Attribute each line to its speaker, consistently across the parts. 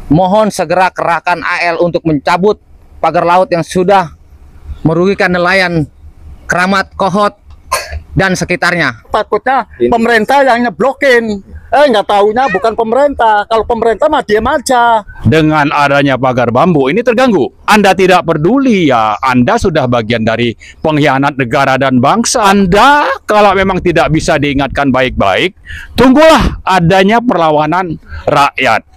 Speaker 1: Mohon segera kerahkan AL untuk mencabut pagar laut yang sudah merugikan nelayan Keramat, Kohot, dan sekitarnya.
Speaker 2: Takutnya pemerintah yang nyeblokin. Nggak taunya bukan pemerintah. Kalau pemerintah mah diam aja.
Speaker 3: Dengan adanya pagar bambu ini terganggu. Anda tidak peduli ya, Anda sudah bagian dari pengkhianat negara dan bangsa. Anda kalau memang tidak bisa diingatkan baik-baik, tunggulah adanya perlawanan rakyat.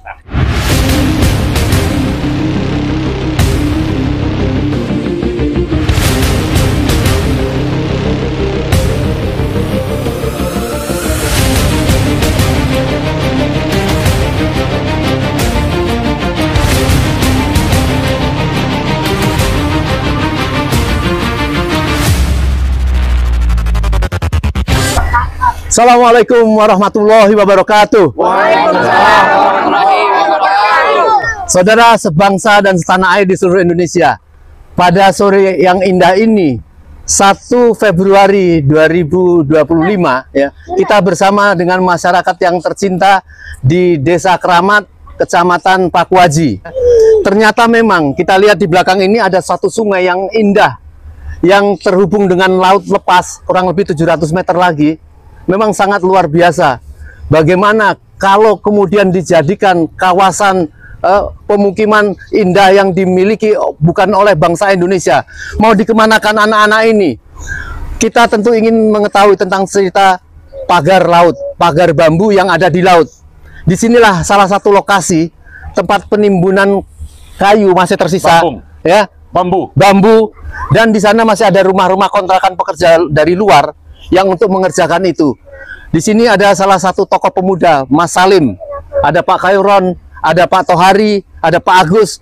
Speaker 4: Assalamualaikum warahmatullahi wabarakatuh. Saudara sebangsa dan setanah air di seluruh Indonesia, pada sore yang indah ini, 1 Februari 2025, ya, kita bersama dengan masyarakat yang tercinta di Desa Keramat, Kecamatan Pakuaji. Ternyata memang kita lihat di belakang ini ada satu sungai yang indah, yang terhubung dengan laut lepas kurang lebih 700 meter lagi. Memang sangat luar biasa. Bagaimana kalau kemudian dijadikan kawasan pemukiman indah yang dimiliki bukan oleh bangsa Indonesia, mau dikemanakan anak-anak ini? Kita tentu ingin mengetahui tentang cerita pagar laut, pagar bambu yang ada di laut. Disinilah salah satu lokasi tempat penimbunan kayu masih tersisa, ya, bambu. Dan di sana masih ada rumah-rumah kontrakan pekerja dari luar yang untuk mengerjakan itu. Di sini ada salah satu tokoh pemuda, Mas Salim, ada Pak Khairon, ada Pak Tohari, ada Pak Agus.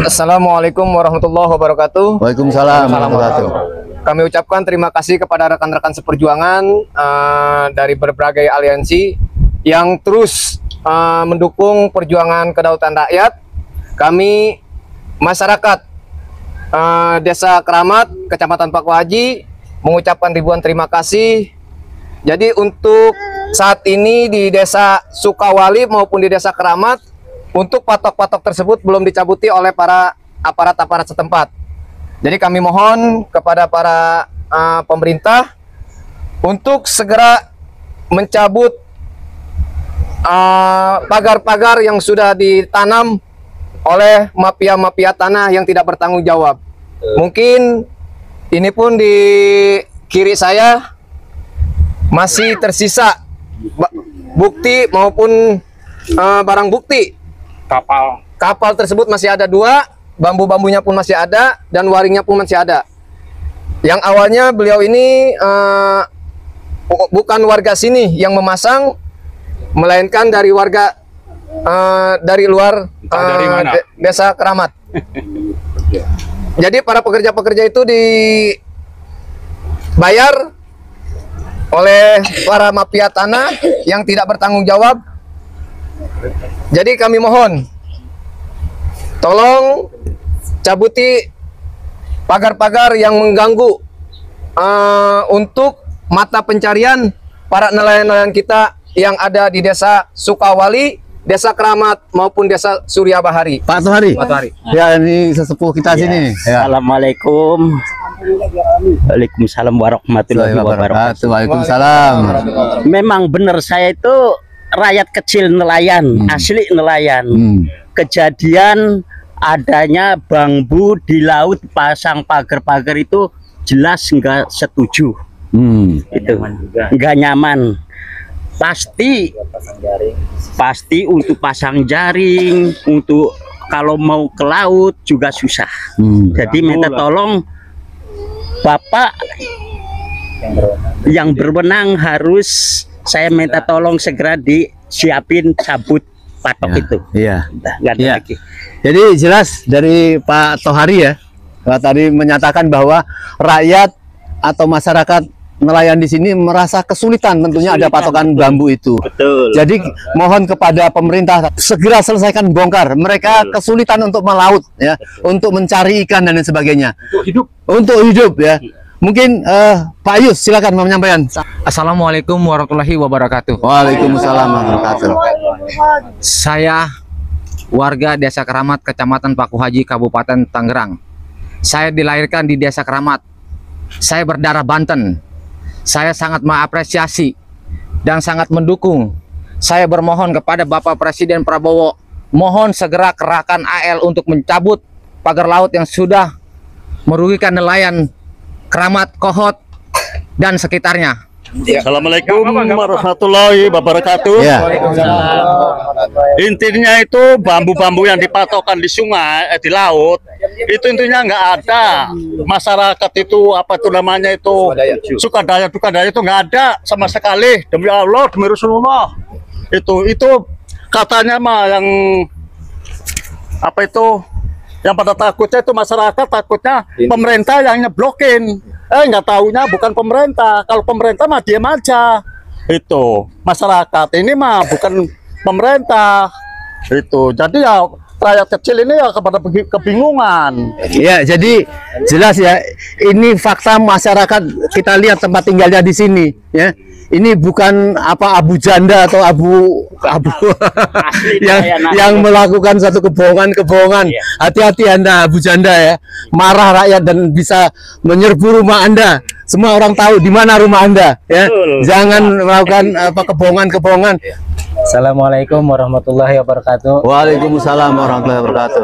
Speaker 1: Assalamualaikum warahmatullahi wabarakatuh.
Speaker 4: Waalaikumsalam warahmatullahi wabarakatuh.
Speaker 1: Kami ucapkan terima kasih kepada rekan-rekan seperjuangan dari berbagai aliansi yang terus mendukung perjuangan kedaulatan rakyat. Kami masyarakat Desa Keramat, Kecamatan Pakuaji, mengucapkan ribuan terima kasih. Jadi untuk saat ini di Desa Sukawali maupun di Desa Keramat, untuk patok-patok tersebut belum dicabuti oleh para aparat-aparat setempat. Jadi kami mohon kepada para pemerintah untuk segera mencabut pagar-pagar yang sudah ditanam oleh mafia-mafia tanah yang tidak bertanggung jawab. Mungkin ini pun di kiri saya masih tersisa bukti maupun barang bukti. Kapal tersebut masih ada 2, bambu-bambunya pun masih ada, dan waringnya pun masih ada. Yang awalnya beliau ini bukan warga sini yang memasang, melainkan dari warga dari luar Desa Keramat. Jadi para pekerja-pekerja itu dibayar oleh para mafia tanah yang tidak bertanggung jawab. Jadi kami mohon, tolong cabuti pagar-pagar yang mengganggu untuk mata pencarian para nelayan-nelayan kita yang ada di Desa Sukawali, Desa Keramat maupun Desa Surya Bahari.
Speaker 4: Pak Tohari. Ya, ini sesepuh kita sini. Ya.
Speaker 5: Assalamualaikum. Waalaikumsalam warahmatullahi wabarakatuh.
Speaker 4: Waalaikumsalam.
Speaker 5: Memang benar, saya itu rakyat kecil nelayan, asli nelayan. Kejadian adanya bambu di laut pasang pagar-pagar itu jelas nggak setuju. Itu nggak nyaman. Pasti untuk pasang jaring, untuk kalau mau ke laut juga susah. Jadi minta tolong Bapak yang berwenang harus saya minta tolong segera disiapin cabut patok itu.
Speaker 4: Iya.
Speaker 5: Ya.
Speaker 4: Jadi jelas dari Pak Tohari ya, Pak tadi menyatakan bahwa rakyat atau masyarakat nelayan di sini merasa kesulitan, tentunya ada patokan bambu itu.
Speaker 5: Betul.
Speaker 4: Jadi mohon kepada pemerintah segera selesaikan bongkar. Mereka kesulitan untuk melaut, ya, untuk mencari ikan dan lain sebagainya. Untuk hidup, ya. Mungkin Pak Yus silakan menyampaikan.
Speaker 1: Assalamualaikum warahmatullahi wabarakatuh.
Speaker 4: Waalaikumsalam warahmatullahi wabarakatuh.
Speaker 1: Saya
Speaker 6: warga Desa Keramat, Kecamatan Paku Haji, Kabupaten Tangerang. Saya dilahirkan di Desa Keramat. Saya berdarah Banten. Saya sangat mengapresiasi dan sangat mendukung. Saya bermohon kepada Bapak Presiden Prabowo, mohon segera kerahkan AL untuk mencabut pagar laut yang sudah merugikan nelayan Keramat, Kohot, dan sekitarnya.
Speaker 2: Assalamualaikum warahmatullahi wabarakatuh.
Speaker 4: Ya.
Speaker 2: Intinya itu bambu-bambu yang dipatokkan di sungai, di laut, itu intinya nggak ada. Masyarakat itu apa itu namanya itu sukadaya itu nggak ada sama sekali. Demi Allah, demi Rasulullah. Itu katanya mah yang apa itu? Yang pada takutnya itu masyarakat takutnya pemerintah yang nyeblokin. Nggak taunya bukan pemerintah. Kalau pemerintah mah diam aja. Itu masyarakat ini mah bukan pemerintah. Itu jadi ya rakyat kecil ini ya kepada kebingungan.
Speaker 4: Ya, jadi jelas ya, ini fakta masyarakat. Kita lihat tempat tinggalnya di sini, ya. Ini bukan apa abu janda atau abu yang melakukan satu kebohongan. Hati-hati Anda abu janda ya. Marah rakyat dan bisa menyerbu rumah Anda. Semua orang tahu di mana rumah Anda, ya. Jangan melakukan apa kebohongan.
Speaker 7: Assalamualaikum warahmatullahi wabarakatuh.
Speaker 4: Waalaikumsalam warahmatullahi wabarakatuh.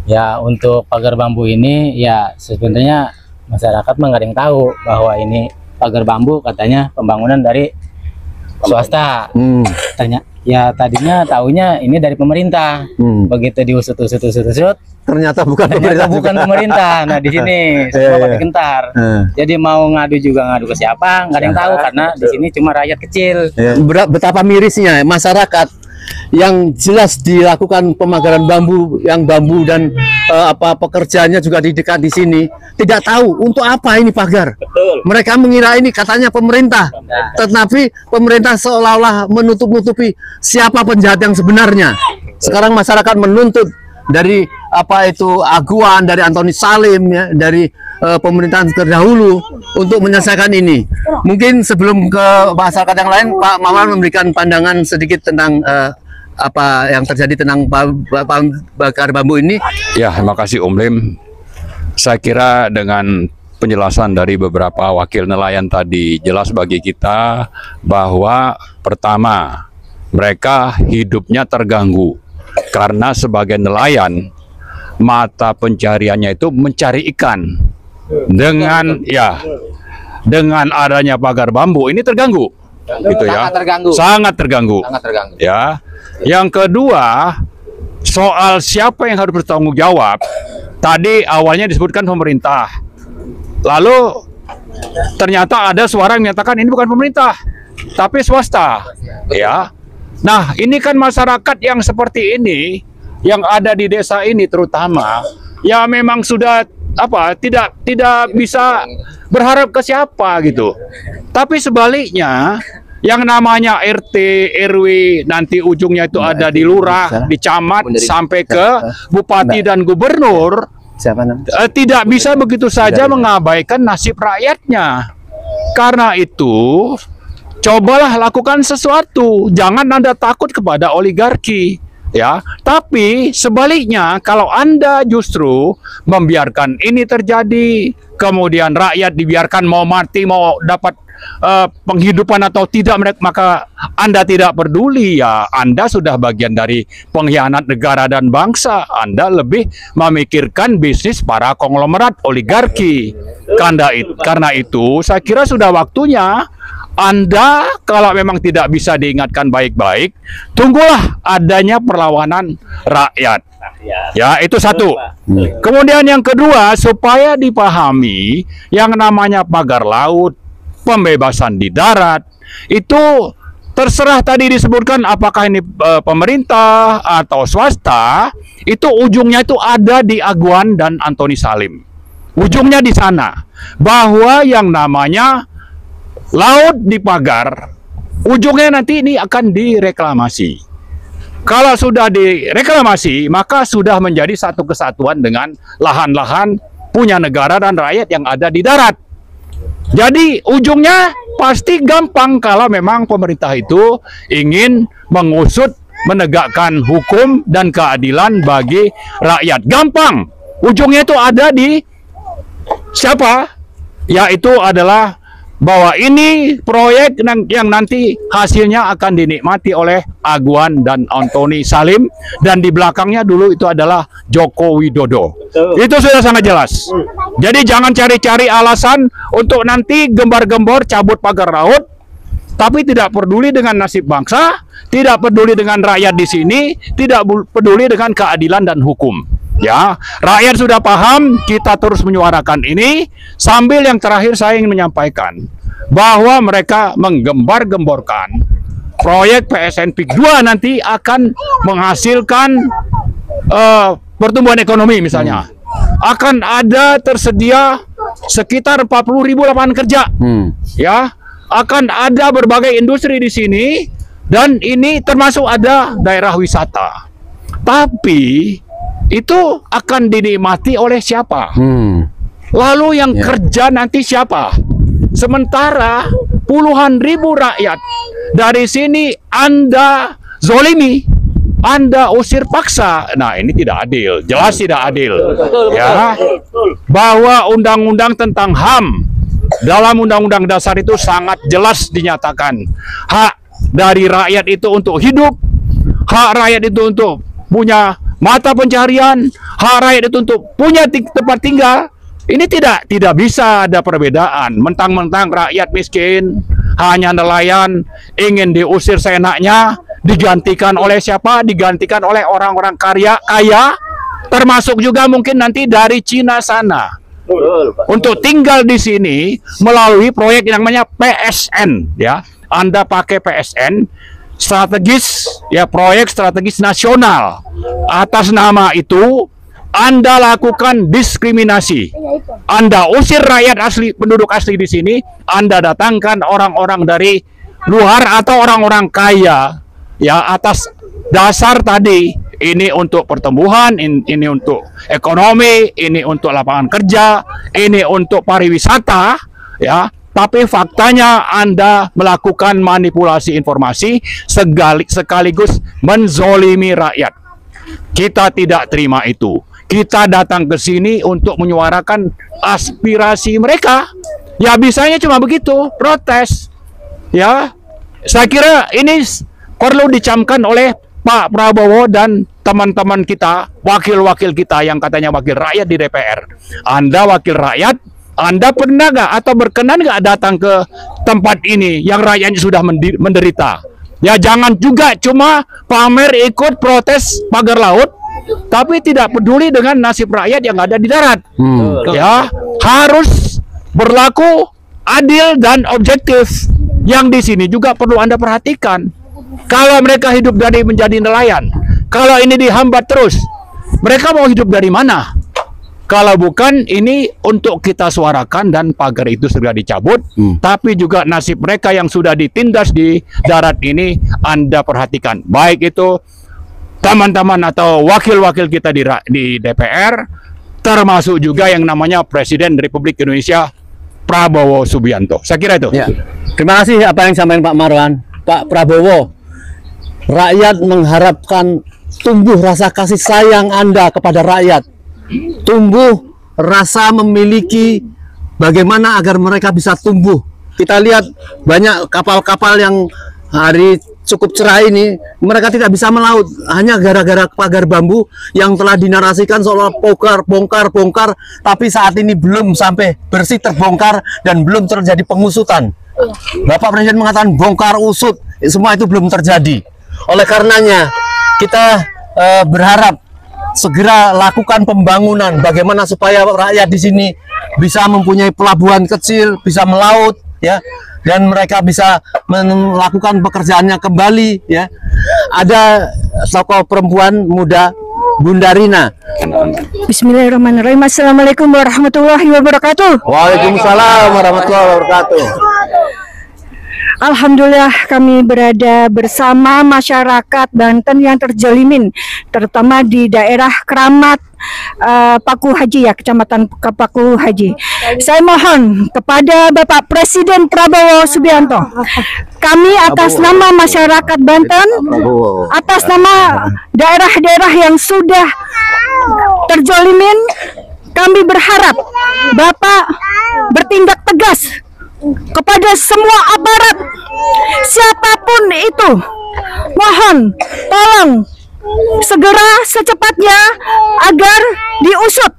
Speaker 7: Ya, untuk pagar bambu ini ya sebenarnya masyarakat mah nggak ada yang tahu bahwa ini pagar bambu katanya pembangunan dari swasta. Tadinya taunya ini dari pemerintah. Begitu diusut-usut
Speaker 4: ternyata bukan pemerintah.
Speaker 7: Bukan pemerintah. Nah, di sini semua pada gentar. Jadi mau ngadu juga ngadu ke siapa nggak ada yang tahu karena di sini cuma rakyat kecil.
Speaker 4: Betapa mirisnya masyarakat yang jelas dilakukan pemagaran bambu, yang bambu dan pekerjaannya juga di dekat di sini tidak tahu untuk apa ini pagar. Mereka mengira ini katanya pemerintah, tetapi pemerintah seolah-olah menutup-nutupi siapa penjahat yang sebenarnya. Sekarang masyarakat menuntut dari apa itu aguan dari Antoni Salim, ya, dari pemerintahan terdahulu untuk menyelesaikan ini. Mungkin sebelum ke masyarakat yang lain, Pak Maman memberikan pandangan sedikit tentang apa yang terjadi tentang bakar bambu ini.
Speaker 3: Ya, terima kasih Om Lim. Saya kira dengan penjelasan dari beberapa wakil nelayan tadi jelas bagi kita bahwa pertama mereka hidupnya terganggu karena sebagai nelayan mata pencariannya itu mencari ikan. Dengan adanya pagar bambu ini terganggu. Gitu ya. Sangat terganggu. Ya. Yang kedua, soal siapa yang harus bertanggung jawab. Tadi awalnya disebutkan pemerintah. Lalu ternyata ada suara yang menyatakan ini bukan pemerintah, tapi swasta. Ya. Nah, ini kan masyarakat yang seperti ini yang ada di desa ini terutama ya memang sudah tidak bisa berharap ke siapa gitu. Tapi sebaliknya yang namanya RT, RW, nanti ujungnya itu ada di lurah, di camat, sampai ke bupati dan gubernur, tidak bisa begitu saja mengabaikan nasib rakyatnya. Karena itu, cobalah lakukan sesuatu. Jangan Anda takut kepada oligarki. Ya, tapi sebaliknya kalau Anda justru membiarkan ini terjadi, kemudian rakyat dibiarkan mau mati, mau dapat penghidupan atau tidak, maka Anda tidak peduli, ya Anda sudah bagian dari pengkhianat negara dan bangsa. Anda lebih memikirkan bisnis para konglomerat oligarki. Karena itu saya kira sudah waktunya Anda kalau memang tidak bisa diingatkan baik-baik, tunggulah adanya perlawanan rakyat. Ya, itu satu. Kemudian yang kedua, supaya dipahami yang namanya pagar laut, pembebasan di darat, itu terserah tadi disebutkan apakah ini pemerintah atau swasta, itu ujungnya itu ada di Aguan dan Antoni Salim. Ujungnya di sana. Bahwa yang namanya laut dipagar, ujungnya nanti ini akan direklamasi. Kalau sudah direklamasi, maka sudah menjadi satu kesatuan dengan lahan-lahan punya negara dan rakyat yang ada di darat. Jadi ujungnya pasti gampang kalau memang pemerintah itu ingin mengusut menegakkan hukum dan keadilan bagi rakyat. Gampang. Ujungnya itu ada di siapa? Yaitu adalah bahwa ini proyek yang nanti hasilnya akan dinikmati oleh Aguan dan Antoni Salim, dan di belakangnya dulu itu adalah Joko Widodo. Itu sudah sangat jelas. Jadi jangan cari-cari alasan untuk nanti gembar-gembor cabut pagar laut, tapi tidak peduli dengan nasib bangsa, tidak peduli dengan rakyat di sini, tidak peduli dengan keadilan dan hukum. Ya, rakyat sudah paham, kita terus menyuarakan ini. Sambil yang terakhir saya ingin menyampaikan bahwa mereka menggembar-gemborkan proyek PSN PIK 2 nanti akan menghasilkan pertumbuhan ekonomi misalnya. Akan ada tersedia sekitar 40.000 lapangan kerja. Ya, akan ada berbagai industri di sini, dan ini termasuk ada daerah wisata. Tapi itu akan dinikmati oleh siapa? Lalu yang kerja nanti siapa? Sementara puluhan ribu rakyat dari sini Anda zolimi, Anda usir paksa. Nah, ini tidak adil, jelas tidak adil. Ya, bahwa undang-undang tentang HAM dalam Undang-Undang Dasar itu sangat jelas dinyatakan hak dari rakyat itu untuk hidup, hak rakyat itu untuk punya mata pencaharian, hak rakyat itu untuk punya tempat tinggal. Ini tidak bisa ada perbedaan. Mentang-mentang rakyat miskin, hanya nelayan, ingin diusir seenaknya, digantikan oleh siapa? Digantikan oleh orang-orang kaya, termasuk juga mungkin nanti dari Cina sana. Untuk tinggal di sini melalui proyek yang namanya PSN, ya. Anda pakai PSN strategis, ya, proyek strategis nasional. Atas nama itu Anda lakukan diskriminasi. Anda usir rakyat asli, penduduk asli di sini. Anda datangkan orang-orang dari luar atau orang-orang kaya, ya, atas dasar tadi. Ini untuk pertumbuhan, ini untuk ekonomi, ini untuk lapangan kerja, ini untuk pariwisata, ya. Tapi faktanya Anda melakukan manipulasi informasi sekaligus menzolimi rakyat. Kita tidak terima itu. Kita datang ke sini untuk menyuarakan aspirasi mereka. Ya, bisanya cuma begitu, protes. Ya, saya kira ini perlu dicamkan oleh Pak Prabowo dan teman-teman kita, wakil-wakil kita yang katanya wakil rakyat di DPR. Anda wakil rakyat, Anda pernah nggak atau berkenan nggak datang ke tempat ini yang rakyatnya sudah menderita? Ya, jangan juga cuma pamer ikut protes pagar laut, tapi tidak peduli dengan nasib rakyat yang ada di darat. Ya, harus berlaku adil dan objektif. Yang di sini juga perlu Anda perhatikan. Kalau mereka hidup dari menjadi nelayan, kalau ini dihambat terus, mereka mau hidup dari mana? Kalau bukan ini untuk kita suarakan dan pagar itu segera dicabut, tapi juga nasib mereka yang sudah ditindas di darat ini Anda perhatikan. Baik itu teman-teman atau wakil-wakil kita di DPR, termasuk juga yang namanya Presiden Republik Indonesia Prabowo Subianto. Saya kira itu.
Speaker 4: Ya. Terima kasih apa yang disampaikan Pak Marwan. Pak Prabowo, rakyat mengharapkan tumbuh rasa kasih sayang Anda kepada rakyat. Tumbuh rasa memiliki bagaimana agar mereka bisa tumbuh. Kita lihat banyak kapal-kapal yang hari cukup cerah ini, mereka tidak bisa melaut hanya gara-gara pagar bambu yang telah dinarasikan seolah bongkar, tapi saat ini belum sampai bersih terbongkar dan belum terjadi pengusutan. Bapak Presiden mengatakan bongkar usut, semua itu belum terjadi. Oleh karenanya kita berharap segera lakukan pembangunan, bagaimana supaya rakyat di sini bisa mempunyai pelabuhan kecil, bisa melaut, ya, dan mereka bisa melakukan pekerjaannya kembali, ya. Ada tokoh perempuan muda, Bunda Rina.
Speaker 8: Bismillahirrahmanirrahim. Assalamualaikum warahmatullahi wabarakatuh.
Speaker 4: Waalaikumsalam warahmatullahi wabarakatuh.
Speaker 8: Alhamdulillah kami berada bersama masyarakat Banten yang terjelimin, terutama di daerah Keramat, Paku Haji ya, Kecamatan Paku Haji. Saya mohon kepada Bapak Presiden Prabowo Subianto, kami atas nama masyarakat Banten, atas nama daerah-daerah yang sudah terjolimin, kami berharap Bapak bertindak tegas kepada semua aparat, siapapun itu. Mohon, tolong segera secepatnya agar diusut.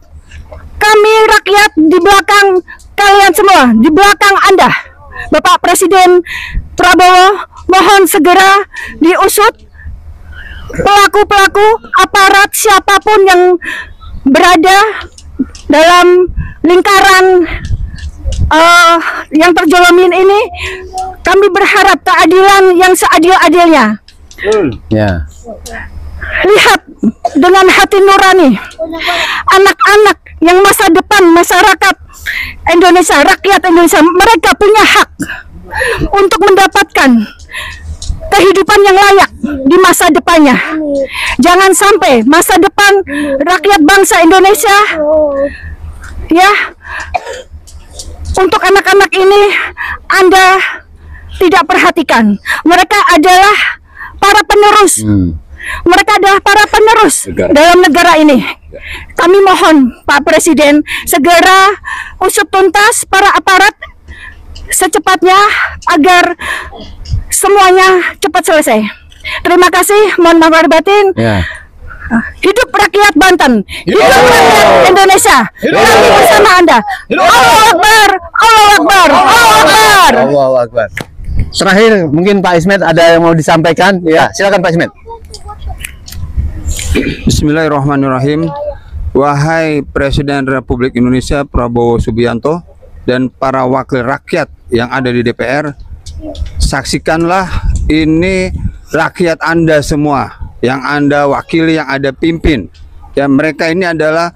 Speaker 8: Kami rakyat di belakang kalian semua, di belakang Anda, Bapak Presiden Prabowo, mohon segera diusut pelaku-pelaku aparat siapapun yang berada dalam lingkaran yang terjolomin ini. Kami berharap keadilan yang seadil-adilnya.
Speaker 4: Ya.
Speaker 8: Lihat dengan hati nurani anak-anak yang masa depan masyarakat Indonesia, rakyat Indonesia, mereka punya hak untuk mendapatkan kehidupan yang layak di masa depannya. Jangan sampai masa depan rakyat bangsa Indonesia, ya, untuk anak-anak ini Anda tidak perhatikan. Mereka adalah para penerus. Mereka adalah para penerus dalam negara ini. Kami mohon Pak Presiden segera usut tuntas para aparat secepatnya agar semuanya cepat selesai. Terima kasih, mohon maaf lahir batin. Hidup rakyat Banten, hidup rakyat Indonesia. Kami bersama Anda. Allahu Akbar, Allahu Akbar, Allahu Akbar.
Speaker 4: Allahu Akbar. Terakhir mungkin Pak Ismet ada yang mau disampaikan. Ya, silakan Pak Ismet.
Speaker 9: Bismillahirrahmanirrahim. Wahai Presiden Republik Indonesia Prabowo Subianto dan para wakil rakyat yang ada di DPR, saksikanlah ini rakyat Anda semua yang Anda wakili, yang Anda pimpin. Ya, mereka ini adalah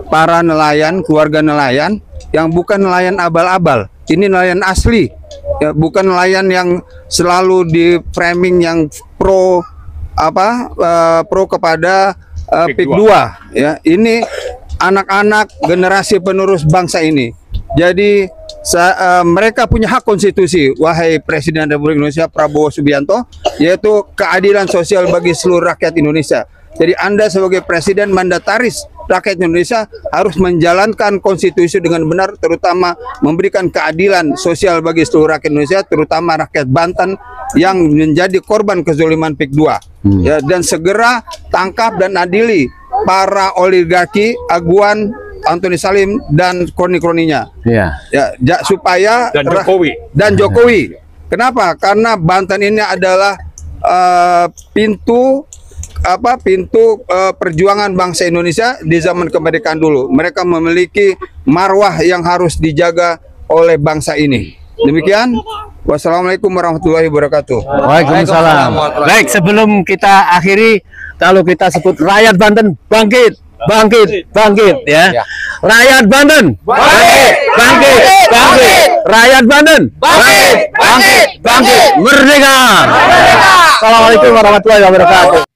Speaker 9: para nelayan, keluarga nelayan yang bukan nelayan abal-abal. Ini nelayan asli. Ya, bukan nelayan yang selalu di framing yang pro kepada PIK 2. Ya, ini anak-anak generasi penerus bangsa ini. Jadi mereka punya hak konstitusi, wahai Presiden Republik Indonesia Prabowo Subianto, yaitu keadilan sosial bagi seluruh rakyat Indonesia. Jadi Anda sebagai Presiden mandataris rakyat Indonesia harus menjalankan konstitusi dengan benar, terutama memberikan keadilan sosial bagi seluruh rakyat Indonesia, terutama rakyat Banten yang menjadi korban kezaliman PIK 2. Ya, dan segera tangkap dan adili para oligarki, Aguan, Antoni Salim dan kroni-kroninya. Supaya dan Jokowi. Kenapa? Karena Banten ini adalah pintu perjuangan bangsa Indonesia di zaman kemerdekaan dulu. Mereka memiliki marwah yang harus dijaga oleh bangsa ini. Demikian. Wassalamualaikum warahmatullahi wabarakatuh.
Speaker 4: Waalaikumsalam. Baik, sebelum kita akhiri, kalau kita sebut rakyat Banten bangkit, bangkit, bangkit, ya. Rakyat Banten bangkit, bangkit, bangkit. Rakyat Banten bangkit, bangkit, bangkit. Merdeka. Assalamualaikum warahmatullahi wabarakatuh.